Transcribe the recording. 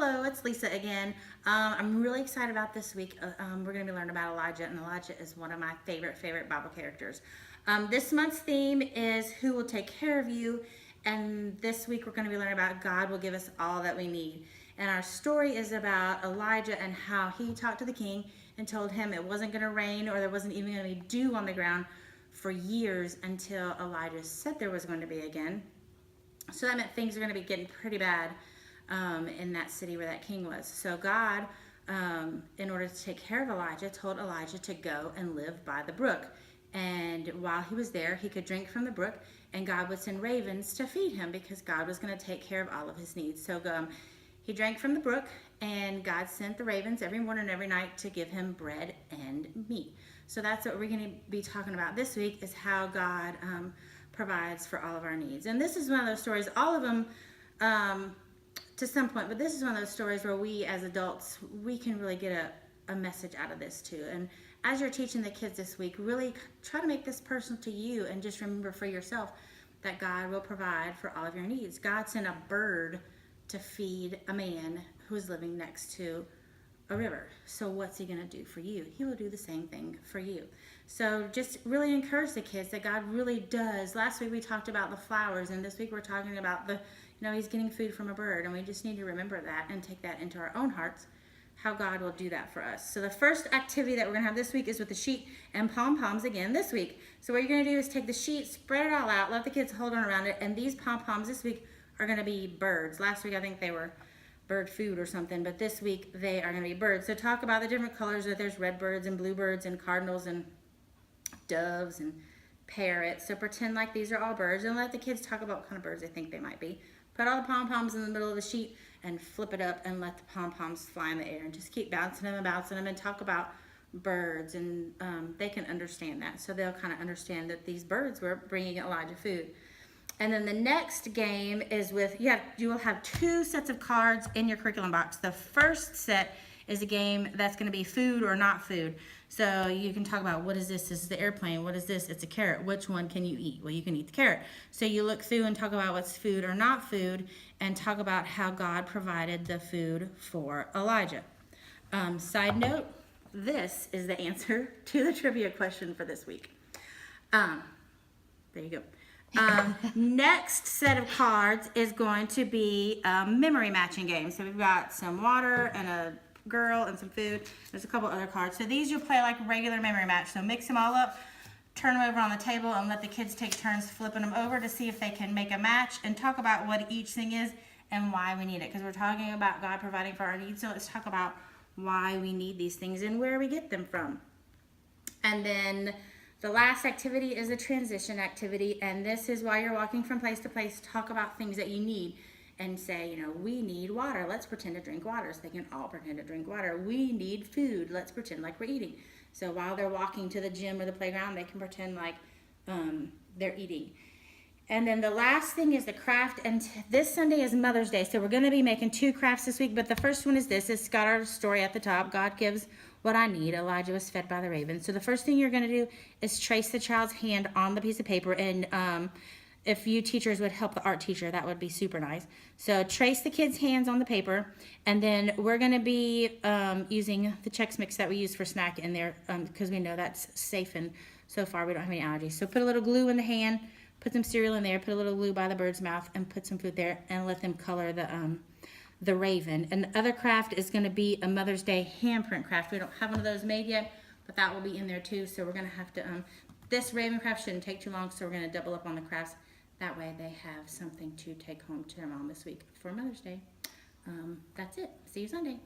Hello, it's Lisa again. I'm really excited about this week. We're going to be learning about Elijah, and Elijah is one of my favorite Bible characters. This month's theme is Who Will Take Care of You, and this week we're going to be learning about God will give us all that we need. And our story is about Elijah and how he talked to the king and told him it wasn't going to rain or there wasn't even going to be dew on the ground for years until Elijah said there was going to be again. So that meant things are going to be getting pretty bad in that city where that king was. So God, in order to take care of Elijah, told Elijah to go and live by the brook. And while he was there, he could drink from the brook, and God would send ravens to feed him because God was going to take care of all of his needs. So he drank from the brook, and God sent the ravens every morning and every night to give him bread and meat. So that's what we're going to be talking about this week, is how God provides for all of our needs. And this is one of those stories, all of them to some point, but this is one of those stories where we as adults, we can really get a message out of this too. And as you're teaching the kids this week, really try to make this personal to you, and just remember for yourself that God will provide for all of your needs. God sent a bird to feed a man who was living next to a river. So what's he going to do for you? He will do the same thing for you. So just really encourage the kids that God really does. Last week we talked about the flowers, and this week we're talking about he's getting food from a bird, and we just need to remember that and take that into our own hearts, how God will do that for us. So the first activity that we're going to have this week is with the sheet and pom-poms again this week. So what you're going to do is take the sheet, spread it all out, let the kids hold on around it, and these pom-poms this week are going to be birds. Last week I think they were bird food or something, but this week they are going to be birds. So talk about the different colors, that there's red birds and bluebirds and cardinals and doves and parrots. So pretend like these are all birds, and let the kids talk about what kind of birds they think they might be. Put all the pom-poms in the middle of the sheet and flip it up and let the pom-poms fly in the air, and just keep bouncing them and talk about birds, and they can understand that. So they'll kind of understand that these birds were bringing Elijah food. And then the next game is you will have 2 sets of cards in your curriculum box. The first set is a game that's going to be food or not food. So you can talk about, what is this? This is the airplane. What is this? It's a carrot. Which one can you eat? Well, you can eat the carrot. So you look through and talk about what's food or not food, and talk about how God provided the food for Elijah. Side note, this is the answer to the trivia question for this week. There you go. Next set of cards is going to be a memory matching game. So we've got some water and a girl and some food. There's a couple other cards. So these you'll play like regular memory match. So mix them all up, turn them over on the table, and let the kids take turns flipping them over to see if they can make a match, and talk about what each thing is and why we need it. Because we're talking about God providing for our needs, so let's talk about why we need these things and where we get them from. And then the last activity is a transition activity, and this is while you're walking from place to place, talk about things that you need and say, we need water. Let's pretend to drink water. So they can all pretend to drink water. We need food. Let's pretend like we're eating. So while they're walking to the gym or the playground, they can pretend like they're eating. And then the last thing is the craft, and this Sunday is Mother's Day, so we're going to be making 2 crafts this week, but the first one is this. It's got our story at the top. God gives what I need. Elijah was fed by the ravens. So the first thing you're going to do is trace the child's hand on the piece of paper, and if you teachers would help the art teacher, that would be super nice. So trace the kids' hands on the paper, and then we're going to be using the Chex Mix that we use for snack in there, because we know that's safe, and so far we don't have any allergies. So put a little glue in the hand, put some cereal in there, put a little glue by the bird's mouth, and put some food there, and let them color the raven. And the other craft is going to be a Mother's Day handprint craft. We don't have one of those made yet, but that will be in there too. So we're going to have to, this raven craft shouldn't take too long, so we're going to double up on the crafts. That way they have something to take home to their mom this week for Mother's Day. That's it. See you Sunday.